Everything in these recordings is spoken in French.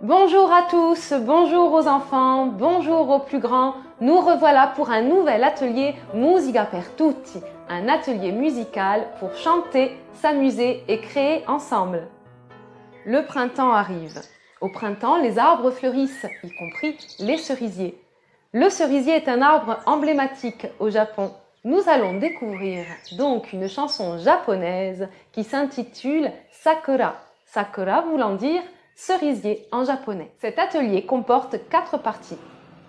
Bonjour à tous, bonjour aux enfants, bonjour aux plus grands. Nous revoilà pour un nouvel atelier Musica per tutti, un atelier musical pour chanter, s'amuser et créer ensemble. Le printemps arrive. Au printemps, les arbres fleurissent, y compris les cerisiers. Le cerisier est un arbre emblématique au Japon. Nous allons découvrir donc une chanson japonaise qui s'intitule Sakura. Sakura voulant dire cerisier en japonais. Cet atelier comporte 4 parties.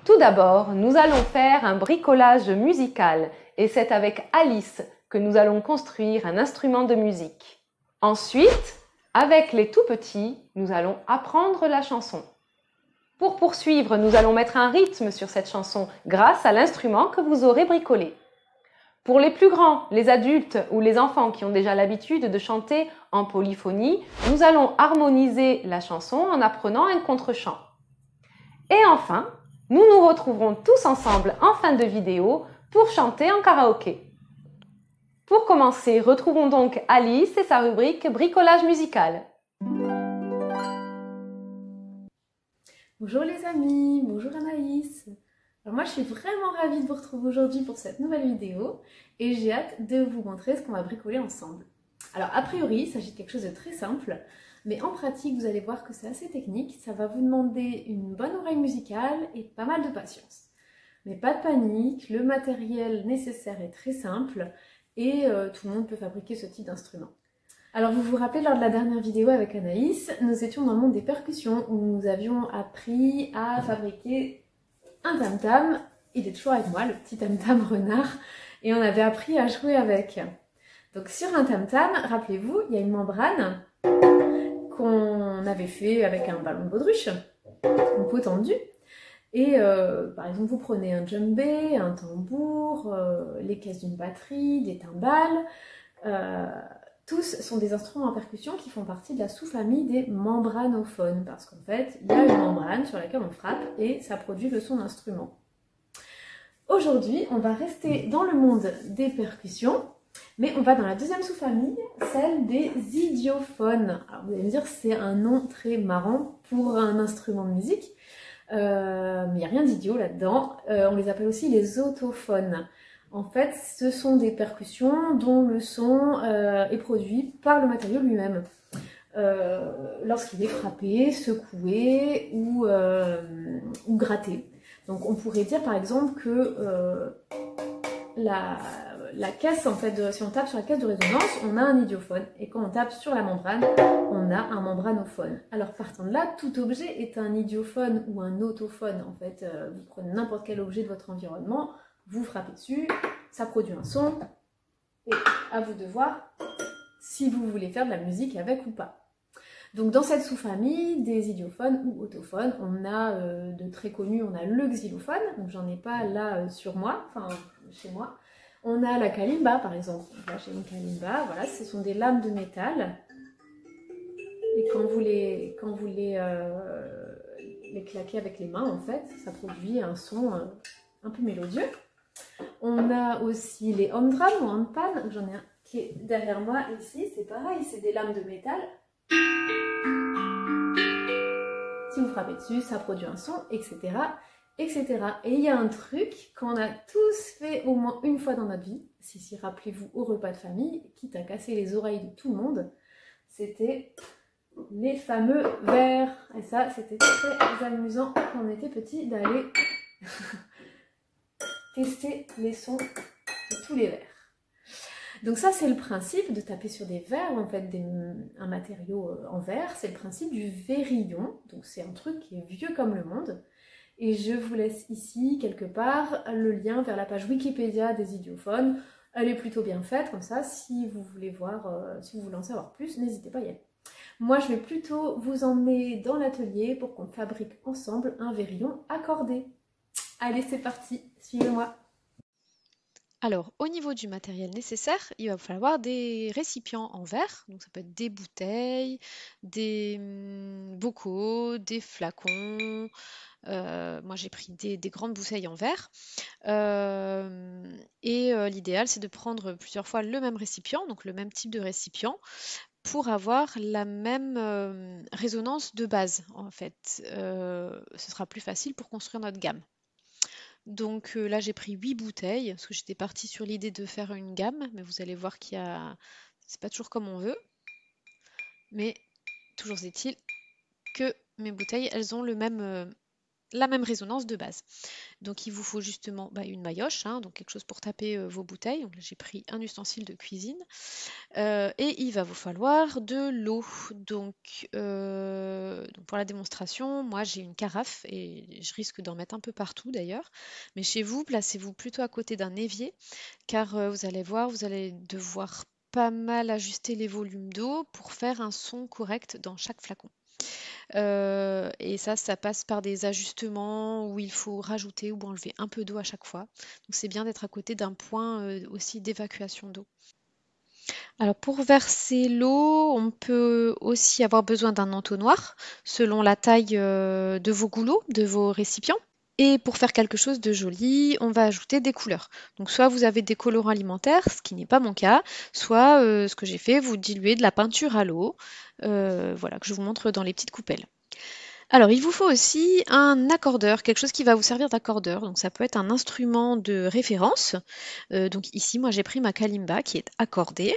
Tout d'abord, nous allons faire un bricolage musical et c'est avec Alice que nous allons construire un instrument de musique. Ensuite, avec les tout petits, nous allons apprendre la chanson. Pour poursuivre, nous allons mettre un rythme sur cette chanson grâce à l'instrument que vous aurez bricolé. Pour les plus grands, les adultes ou les enfants qui ont déjà l'habitude de chanter en polyphonie, nous allons harmoniser la chanson en apprenant un contre-chant. Et enfin, nous nous retrouverons tous ensemble en fin de vidéo pour chanter en karaoké. Pour commencer, retrouvons donc Alice et sa rubrique bricolage musical. Bonjour les amis, bonjour Anaïs. Alors moi je suis vraiment ravie de vous retrouver aujourd'hui pour cette nouvelle vidéo et j'ai hâte de vous montrer ce qu'on va bricoler ensemble. Alors a priori il s'agit de quelque chose de très simple, mais en pratique vous allez voir que c'est assez technique, ça va vous demander une bonne oreille musicale et pas mal de patience. Mais pas de panique, le matériel nécessaire est très simple et tout le monde peut fabriquer ce type d'instrument. Alors vous vous rappelez, lors de la dernière vidéo avec Anaïs, nous étions dans le monde des percussions où nous avions appris à fabriquer un tam-tam. Il est toujours avec moi, le petit tam-tam renard, et on avait appris à jouer avec. Donc sur un tam-tam, rappelez-vous, il y a une membrane qu'on avait fait avec un ballon de baudruche, une peau tendue. Et par exemple, vous prenez un djembé, un tambour, les caisses d'une batterie, des timbales. Tous sont des instruments en percussion qui font partie de la sous-famille des membranophones, parce qu'en fait, il y a une membrane sur laquelle on frappe et ça produit le son d'instrument. Aujourd'hui, on va rester dans le monde des percussions, mais on va dans la deuxième sous-famille, celle des idiophones. Alors vous allez me dire, c'est un nom très marrant pour un instrument de musique, mais il n'y a rien d'idiot là-dedans. On les appelle aussi les autophones. En fait, ce sont des percussions dont le son est produit par le matériau lui-même. Lorsqu'il est frappé, secoué ou gratté. Donc on pourrait dire par exemple que la caisse, en fait, si on tape sur la caisse de résonance, on a un idiophone. Et quand on tape sur la membrane, on a un membranophone. Alors partant de là, tout objet est un idiophone ou un autophone. En fait, vous prenez n'importe quel objet de votre environnement, vous frappez dessus, ça produit un son, et à vous de voir si vous voulez faire de la musique avec ou pas. Donc dans cette sous-famille des idiophones ou autophones, on a de très connus, on a le xylophone, donc j'en ai pas là sur moi, enfin chez moi. On a la kalimba par exemple, donc là j'ai une kalimba, voilà, ce sont des lames de métal, et quand vous les claquez avec les mains en fait, ça produit un son un peu mélodieux. On a aussi les hand-drums ou hand-pan, j'en ai un qui est derrière moi ici, c'est pareil, c'est des lames de métal. Si vous frappez dessus, ça produit un son, etc., etc. Et il y a un truc qu'on a tous fait au moins une fois dans notre vie, si rappelez-vous au repas de famille, quitte à casser les oreilles de tout le monde, c'était les fameux verres. Et ça, c'était très amusant quand on était petit d'aller tester les sons de tous les verres. Donc ça, c'est le principe de taper sur des verres, en fait un matériau en verre, c'est le principe du vérillon. Donc c'est un truc qui est vieux comme le monde. Et je vous laisse ici, quelque part, le lien vers la page Wikipédia des idiophones. Elle est plutôt bien faite, comme ça, si vous voulez voir, si vous voulez en savoir plus, n'hésitez pas à y aller. Moi, je vais plutôt vous emmener dans l'atelier pour qu'on fabrique ensemble un vérillon accordé. Allez, c'est parti, suivez-moi. Alors, au niveau du matériel nécessaire, il va falloir des récipients en verre, donc ça peut être des bouteilles, des bocaux, des flacons. Moi, j'ai pris des grandes bouteilles en verre. L'idéal, c'est de prendre plusieurs fois le même récipient, donc le même type de récipient, pour avoir la même résonance de base en fait. Ce sera plus facile pour construire notre gamme. Donc là j'ai pris 8 bouteilles, parce que j'étais partie sur l'idée de faire une gamme, mais vous allez voir c'est pas toujours comme on veut. Mais toujours est-il que mes bouteilles, elles ont la même résonance de base. Donc il vous faut justement une maillotche, donc quelque chose pour taper vos bouteilles. Donc là j'ai pris un ustensile de cuisine. Et il va vous falloir de l'eau. Donc pour la démonstration, moi j'ai une carafe et je risque d'en mettre un peu partout d'ailleurs. Mais chez vous, placez-vous plutôt à côté d'un évier, car vous allez voir, vous allez devoir pas mal ajuster les volumes d'eau pour faire un son correct dans chaque flacon. Et ça passe par des ajustements où il faut rajouter ou enlever un peu d'eau à chaque fois. Donc c'est bien d'être à côté d'un point aussi d'évacuation d'eau. Alors pour verser l'eau, on peut aussi avoir besoin d'un entonnoir selon la taille de vos goulots, de vos récipients. Et pour faire quelque chose de joli, on va ajouter des couleurs. Donc soit vous avez des colorants alimentaires, ce qui n'est pas mon cas, soit ce que j'ai fait, vous diluez de la peinture à l'eau, voilà, que je vous montre dans les petites coupelles. Alors, il vous faut aussi un accordeur, quelque chose qui va vous servir d'accordeur. Donc, ça peut être un instrument de référence. Donc ici, moi, j'ai pris ma kalimba qui est accordée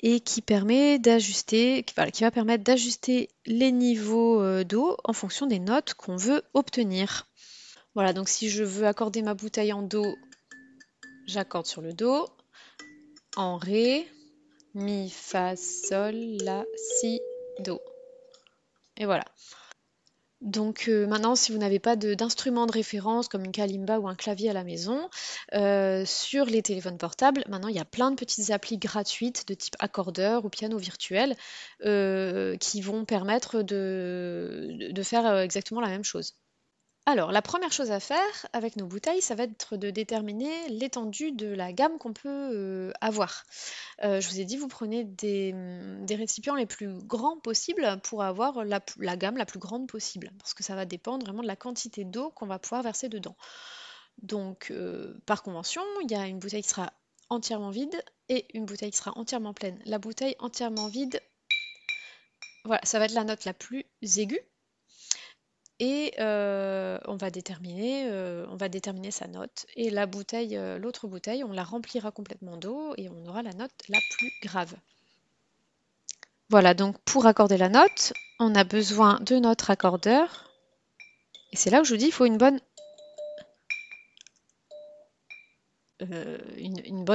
et qui permet d'ajuster, qui va permettre d'ajuster les niveaux d'eau en fonction des notes qu'on veut obtenir. Voilà, donc si je veux accorder ma bouteille en do, j'accorde sur le do, en ré, mi, fa, sol, la, si, do. Et voilà. Donc maintenant, si vous n'avez pas d'instrument de référence comme une kalimba ou un clavier à la maison, sur les téléphones portables, maintenant il y a plein de petites applis gratuites de type accordeur ou piano virtuel qui vont permettre de faire exactement la même chose. Alors, la première chose à faire avec nos bouteilles, ça va être de déterminer l'étendue de la gamme qu'on peut avoir. Je vous ai dit, vous prenez des récipients les plus grands possibles pour avoir la gamme la plus grande possible, parce que ça va dépendre vraiment de la quantité d'eau qu'on va pouvoir verser dedans. Donc, par convention, il y a une bouteille qui sera entièrement vide et une bouteille qui sera entièrement pleine. La bouteille entièrement vide, voilà, ça va être la note la plus aiguë. Et on va déterminer sa note. Et la bouteille, l'autre bouteille, on la remplira complètement d'eau et on aura la note la plus grave. Voilà, donc pour accorder la note, on a besoin de notre accordeur. Et c'est là où je vous dis, il faut une bonne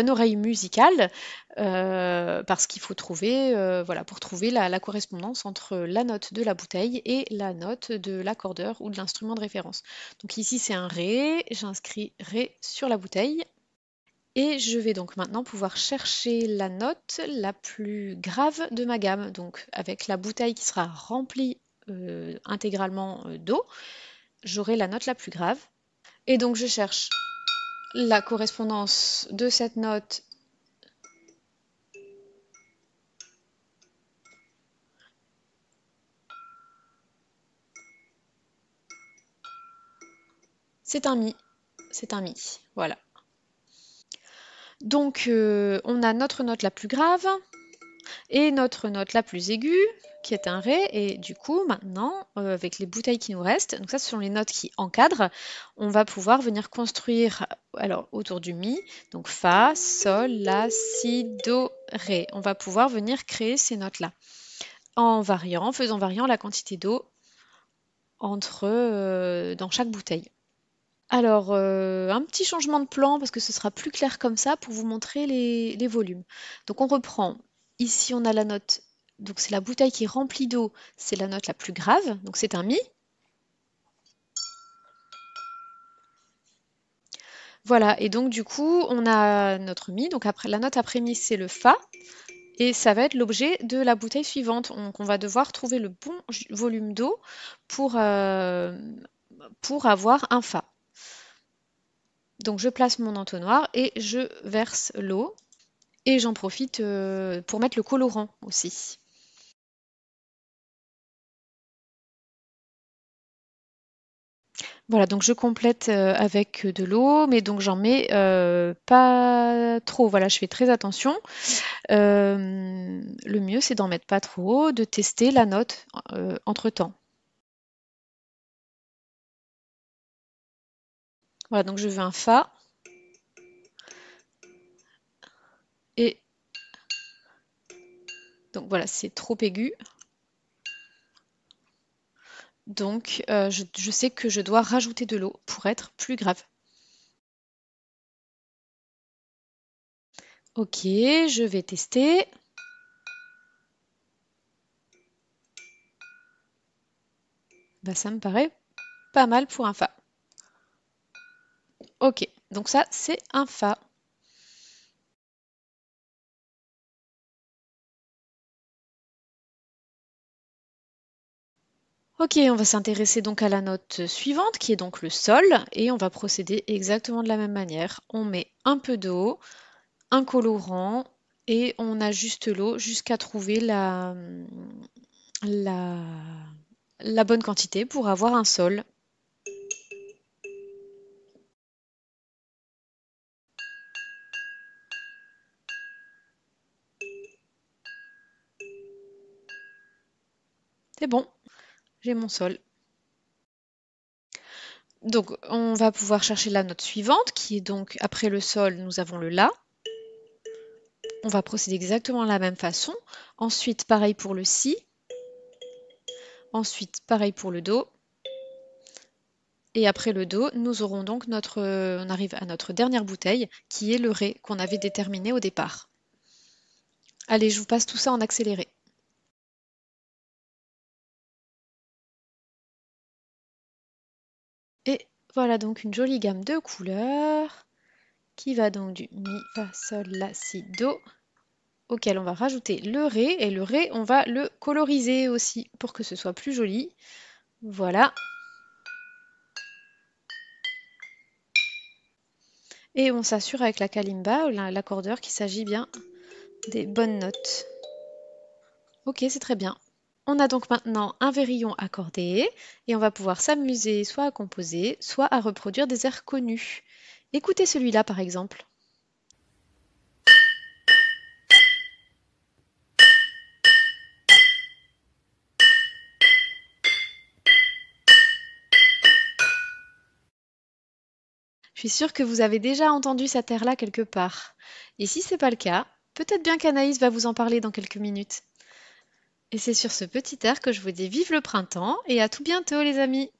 oreille musicale parce qu'il faut trouver, voilà, pour trouver la correspondance entre la note de la bouteille et la note de l'accordeur ou de l'instrument de référence. Donc ici c'est un Ré, j'inscris Ré sur la bouteille et je vais donc maintenant pouvoir chercher la note la plus grave de ma gamme. Donc avec la bouteille qui sera remplie intégralement d'eau, j'aurai la note la plus grave. Et donc je cherche la correspondance de cette note c'est un mi, voilà. Donc on a notre note la plus grave et notre note la plus aiguë qui est un Ré et du coup maintenant avec les bouteilles qui nous restent, donc ça ce sont les notes qui encadrent, on va pouvoir venir construire alors autour du Mi, donc Fa, Sol, La, Si, Do, Ré. On va pouvoir venir créer ces notes là en faisant variant la quantité d'eau dans chaque bouteille. Alors, un petit changement de plan parce que ce sera plus clair comme ça pour vous montrer les volumes. Donc on reprend, ici on a la note, donc c'est la bouteille qui est remplie d'eau, c'est la note la plus grave, donc c'est un Mi. Voilà, et donc du coup on a notre Mi, donc après, la note après Mi c'est le Fa, et ça va être l'objet de la bouteille suivante. Donc on va devoir trouver le bon volume d'eau pour avoir un Fa. Donc je place mon entonnoir et je verse l'eau. Et j'en profite pour mettre le colorant aussi. Voilà, donc je complète avec de l'eau, mais donc j'en mets pas trop. Voilà, je fais très attention. Le mieux, c'est d'en mettre pas trop, de tester la note entre-temps. Voilà, donc je veux un Fa. Et donc voilà, c'est trop aigu. Donc je sais que je dois rajouter de l'eau pour être plus grave. Ok, je vais tester. Bah, ça me paraît pas mal pour un Fa. Ok, donc ça, c'est un Fa. Ok, on va s'intéresser donc à la note suivante, qui est donc le Sol, et on va procéder exactement de la même manière. On met un peu d'eau, un colorant, et on ajuste l'eau jusqu'à trouver la, la bonne quantité pour avoir un Sol. C'est bon, j'ai mon Sol. Donc, on va pouvoir chercher la note suivante, qui est donc, après le Sol, nous avons le La. On va procéder exactement de la même façon. Ensuite, pareil pour le Si. Ensuite, pareil pour le Do. Et après le Do, nous aurons donc on arrive à notre dernière bouteille, qui est le Ré qu'on avait déterminé au départ. Allez, je vous passe tout ça en accéléré. Et voilà donc une jolie gamme de couleurs qui va donc du Mi, Fa, Sol, La, Si, Do, auquel on va rajouter le Ré. Et le Ré, on va le coloriser aussi pour que ce soit plus joli. Voilà. Et on s'assure avec la kalimba, l'accordeur, qu'il s'agit bien des bonnes notes. Ok, c'est très bien. On a donc maintenant un vérillon accordé et on va pouvoir s'amuser soit à composer, soit à reproduire des airs connus. Écoutez celui-là par exemple. Je suis sûre que vous avez déjà entendu cet air-là quelque part. Et si c'est pas le cas, peut-être bien qu'Anaïs va vous en parler dans quelques minutes. Et c'est sur ce petit air que je vous dis vive le printemps et à tout bientôt les amis.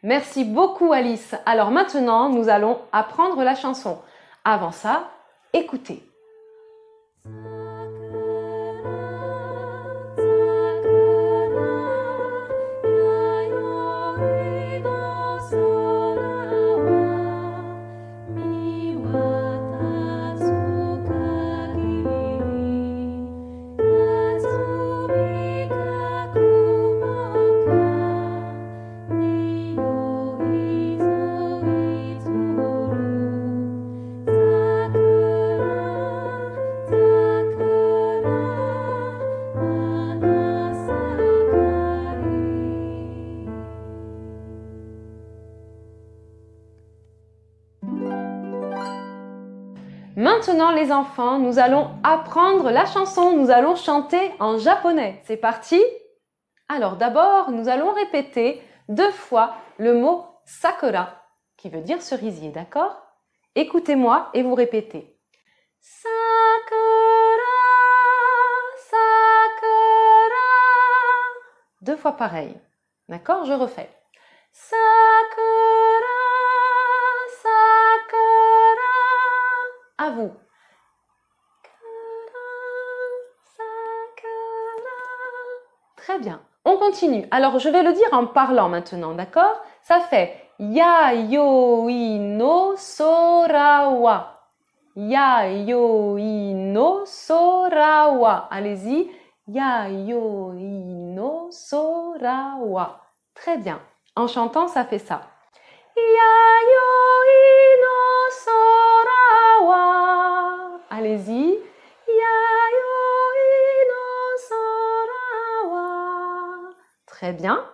Merci beaucoup Alice. Alors maintenant, nous allons apprendre la chanson. Avant ça, écoutez. Maintenant les enfants, nous allons apprendre la chanson, nous allons chanter en japonais. C'est parti? Alors d'abord, nous allons répéter 2 fois le mot sakura, qui veut dire cerisier, d'accord? Écoutez-moi et vous répétez. Sakura, sakura. 2 fois pareil, d'accord? Je refais. Sakura, sakura. À vous. Très bien. On continue. Alors, je vais le dire en parlant maintenant, d'accord? Ça fait Yayoi no sora wa. Yayoi no sora wa. Allez-y. Yayoi no sora wa. Très bien. En chantant, ça fait ça. Yayoi no sora wa. Allez-y. Yayoi no sora wa. Très bien.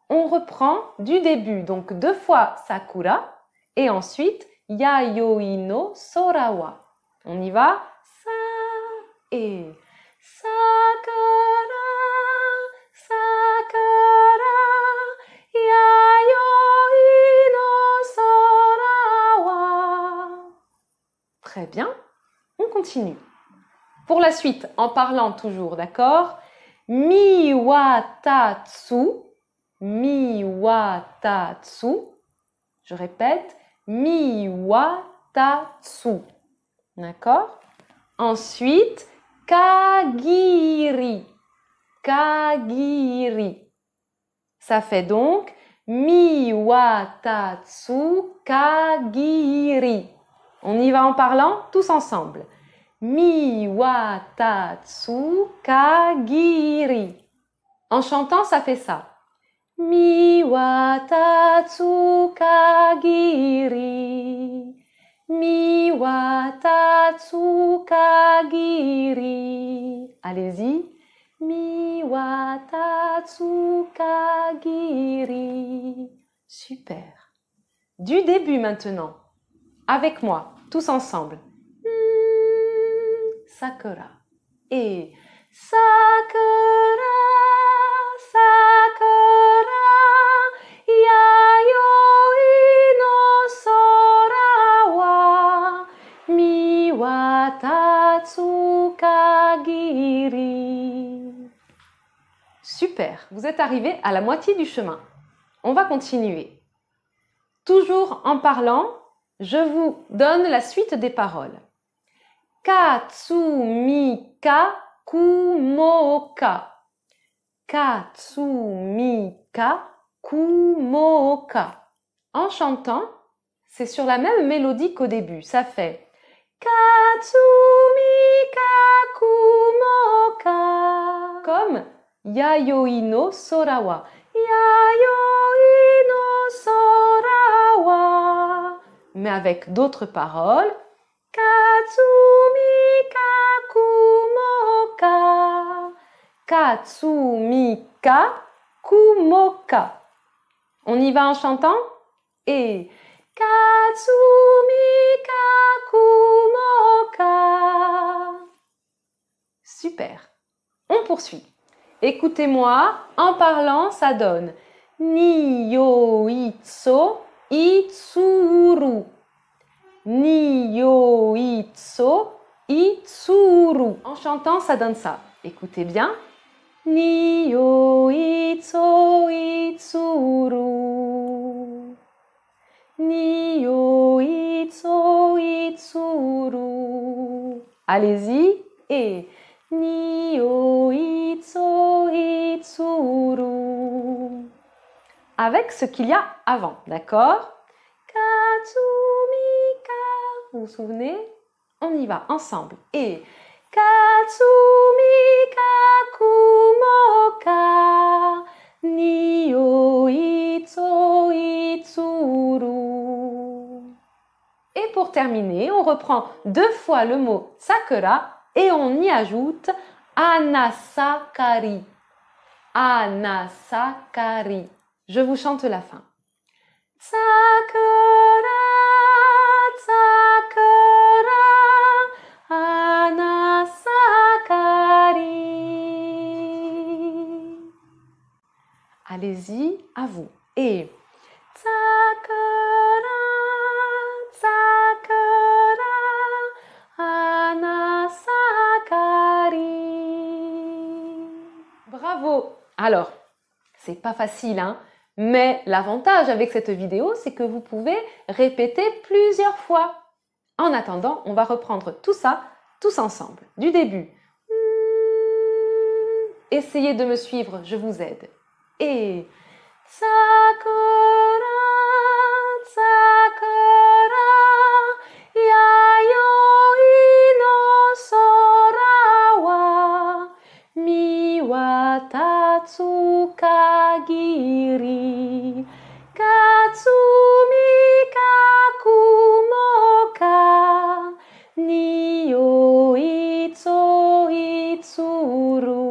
On reprend du début. Donc 2 fois sakura et ensuite yayoi no sora wa. On y va. Sa et sakura, sakura, yayoi no sora wa. Très bien. On continue. Pour la suite, en parlant toujours, d'accord? Mi wa tatsu, mi wa tatsu. Je répète, mi wa tatsu. D'accord? Ensuite, kagiri, kagiri. Ça fait donc mi wa tatsu kagiri. On y va en parlant tous ensemble. Mi wa tatsu kagiri. En chantant, ça fait ça. Mi wa tatsu kagiri. Mi wa tatsu kagiri. Allez-y. Mi wa tatsu kagiri. Super. Du début maintenant. Avec moi, tous ensemble. Sakura. Et sakura, sakura, yayoi no sora wa, mi wa tatsu kagiri. Super, vous êtes arrivés à la moitié du chemin. On va continuer. Toujours en parlant, je vous donne la suite des paroles. Katsumika kumoka. Katsumika kumoka. En chantant, c'est sur la même mélodie qu'au début. Ça fait Katsumika kumoka. Comme Yayoi no sora wa. Yayoi no sora wa. Mais avec d'autres paroles. Katsumika kumoka. Katsumika kumoka. On y va en chantant? Et Katsumika kumoka. Super. On poursuit. Écoutez-moi, en parlant, ça donne Niyoitso itsuru. Niyoitso itsuru. En chantant, ça donne ça. Écoutez bien. Niyoitso itsuru. Niyoitso itsuru. Allez-y. Et Niyoitso itsuru. Avec ce qu'il y a avant, d'accord? Katsumika. Vous vous souvenez? On y va ensemble. Et Katsumika kumoka. Niyoitso itsuru. Et pour terminer, on reprend 2 fois le mot sakura et on y ajoute anasakari. Anasakari. Je vous chante la fin. Sakura, sakura, anasakari. Allez-y, à vous. Et sakura, sakura, anasakari. Bravo! Alors, c'est pas facile, hein? Mais l'avantage avec cette vidéo, c'est que vous pouvez répéter plusieurs fois. En attendant, on va reprendre tout ça tous ensemble, du début. Essayez de me suivre, je vous aide. Et sakura, sakura, yayoi no sora wa, mi wa tatsu kagiri. Katsumika kumoka. Niyoitso itsuru.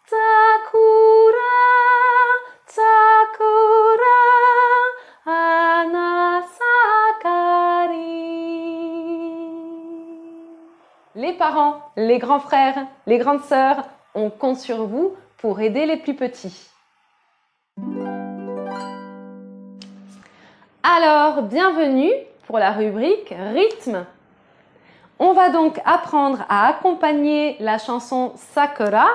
Sakura, Les parents, les grands frères, les grandes sœurs, on compte sur vous pour aider les plus petits. Alors, bienvenue pour la rubrique rythme. On va donc apprendre à accompagner la chanson Sakura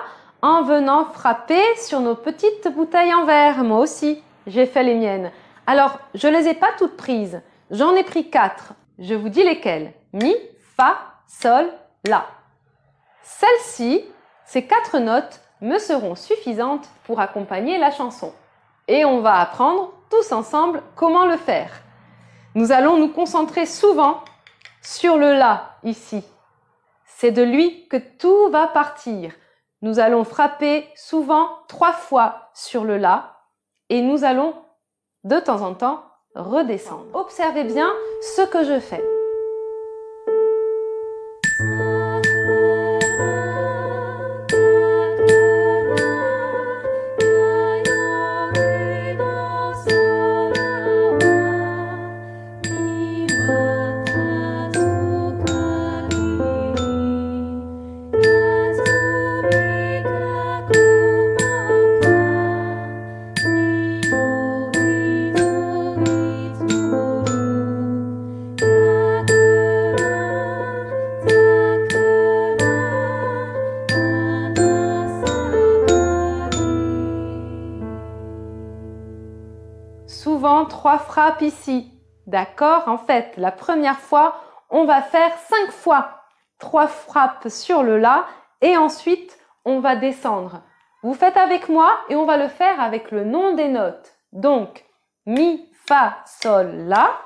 en venant frapper sur nos petites bouteilles en verre. Moi aussi, j'ai fait les miennes. Alors, je ne les ai pas toutes prises. J'en ai pris 4. Je vous dis lesquelles. Mi, Fa, Sol, La. Celles-ci, ces 4 notes, me seront suffisantes pour accompagner la chanson. Et on va apprendre tous ensemble comment le faire. Nous allons nous concentrer souvent sur le La ici. C'est de lui que tout va partir. Nous allons frapper souvent 3 fois sur le La et nous allons de temps en temps redescendre. Observez bien ce que je fais. Souvent 3 frappes ici. D'accord? En fait, la première fois, on va faire 5 fois 3 frappes sur le La et ensuite, on va descendre. Vous faites avec moi et on va le faire avec le nom des notes. Donc, Mi, Fa, Sol, La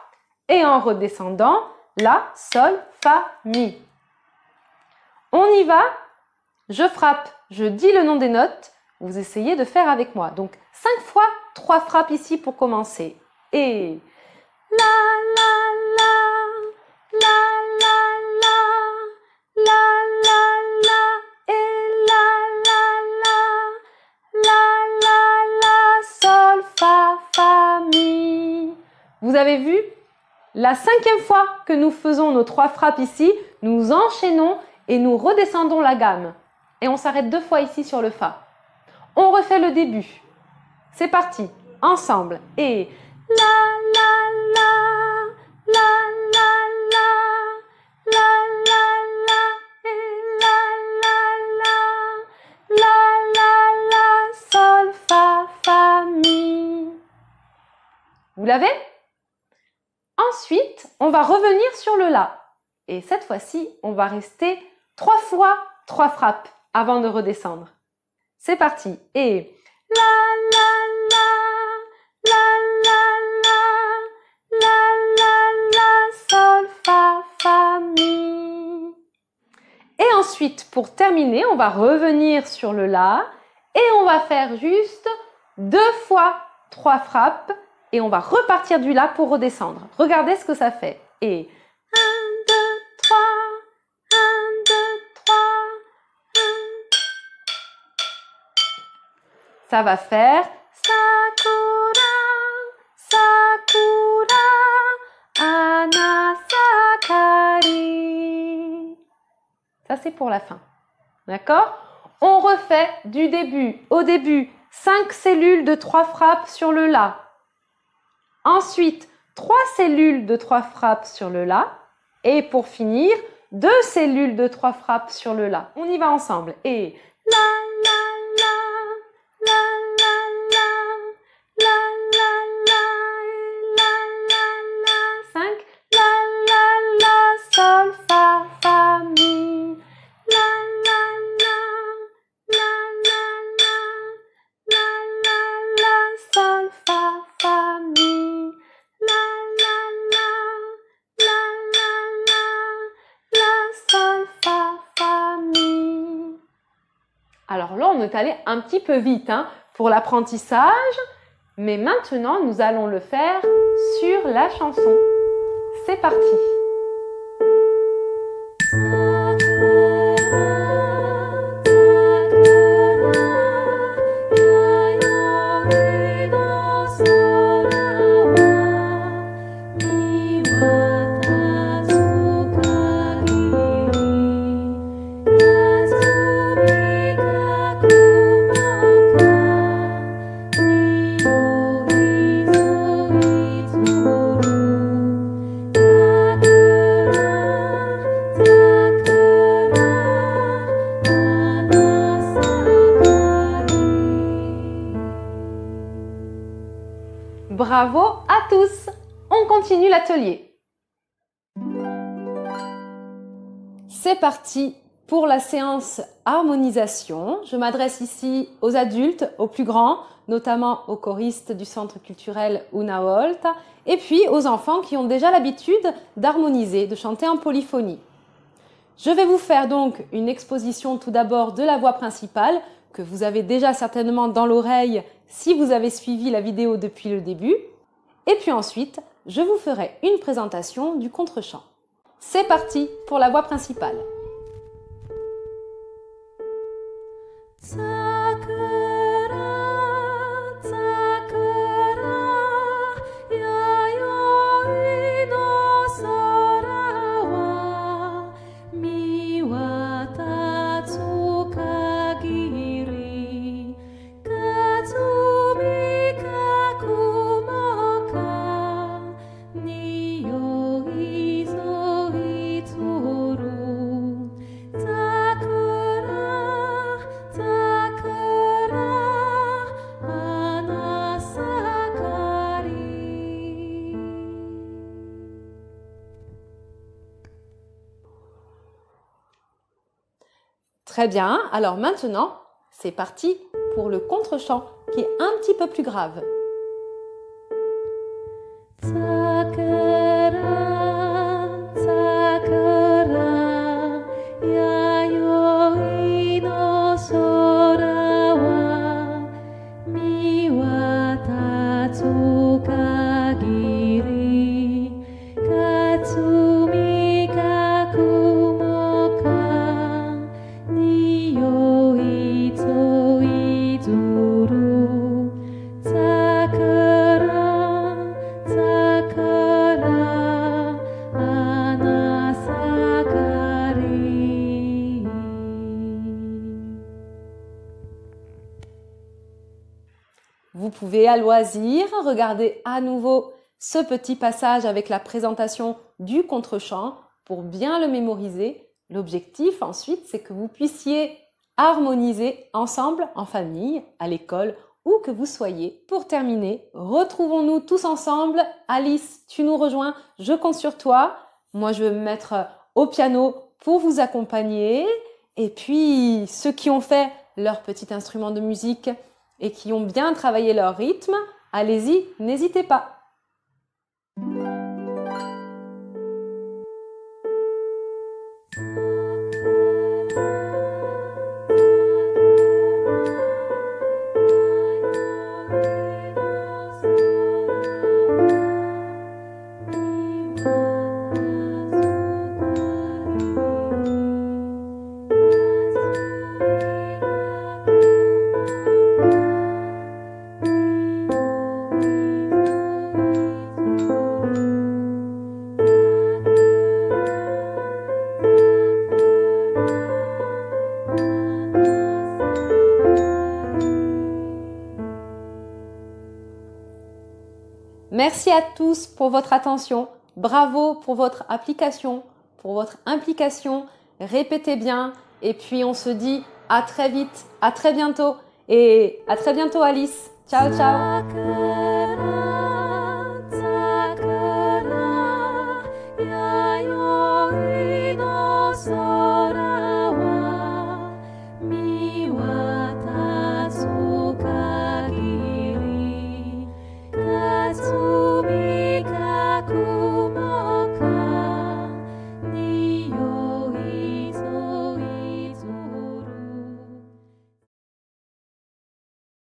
et en redescendant, La, Sol, Fa, Mi. On y va? Je frappe, je dis le nom des notes, vous essayez de faire avec moi. Donc, 5 fois 3 frappes ici pour commencer. Et La, la, la, la, la, la, la, la, la, et la, la, la, la, la, Sol, Fa, Fa, Mi. Vous avez vu? La 5e fois que nous faisons nos 3 frappes ici, nous enchaînons et nous redescendons la gamme. Et on s'arrête 2 fois ici sur le Fa. On refait le début. C'est parti, ensemble. Et La, la, la, la, la, la, la, la, la, et la, la, la, la, Sol, Fa, Fa, Mi. Vous l'avez? Ensuite, on va revenir sur le La. Et cette fois-ci, on va rester 3 fois 3 frappes avant de redescendre. C'est parti. Et La, la, la, la, la, la, la, la, Sol, Fa, Fa, Mi. Et ensuite, pour terminer, on va revenir sur le La et on va faire juste 2 fois 3 frappes et on va repartir du La pour redescendre. Regardez ce que ça fait. Et 1, 2, 3, 1, 2, 3, 1. Ça va faire Sakura, Sakura, Ana Sakari. Ça, c'est pour la fin. D'accord? On refait du début. Au début, 5 cellules de 3 frappes sur le La. Ensuite, 3 cellules de 3 frappes sur le La. Et pour finir, 2 cellules de 3 frappes sur le La. On y va ensemble. Et La, la, la, la, la, la, la, la, la, et la, 5. La, la, la, Sol, Fa, Fa, Mi. La, la, la, la, la, la, la, la, la, Sol, Fa, Fa, Mi. La, la, la, la, la, la, la, Sol, Fa, Fa, Mi. Alors là, on est allé un petit peu vite pour l'apprentissage, mais maintenant, nous allons le faire sur la chanson. C'est parti! Bravo à tous! On continue l'atelier. C'est parti pour la séance harmonisation. Je m'adresse ici aux adultes, aux plus grands, notamment aux choristes du Centre culturel Una Volta, et puis aux enfants qui ont déjà l'habitude d'harmoniser, de chanter en polyphonie. Je vais vous faire donc une exposition tout d'abord de la voix principale, que vous avez déjà certainement dans l'oreille si vous avez suivi la vidéo depuis le début. Et puis ensuite, je vous ferai une présentation du contre-chant. C'est parti pour la voix principale. Très bien, alors maintenant, c'est parti pour le contre-chant qui est un petit peu plus grave. Vous pouvez à loisir regarder à nouveau ce petit passage avec la présentation du contre-chant pour bien le mémoriser. L'objectif ensuite, c'est que vous puissiez harmoniser ensemble, en famille, à l'école, où que vous soyez. Pour terminer, retrouvons-nous tous ensemble. Alice, tu nous rejoins, je compte sur toi. Moi, je vais me mettre au piano pour vous accompagner. Et puis, ceux qui ont fait leur petit instrument de musique et qui ont bien travaillé leur rythme, allez-y, n'hésitez pas. Merci à tous pour votre attention. Bravo pour votre application, pour votre implication. Répétez bien et puis on se dit à très vite, à très bientôt et à très bientôt Alice. Ciao, ciao.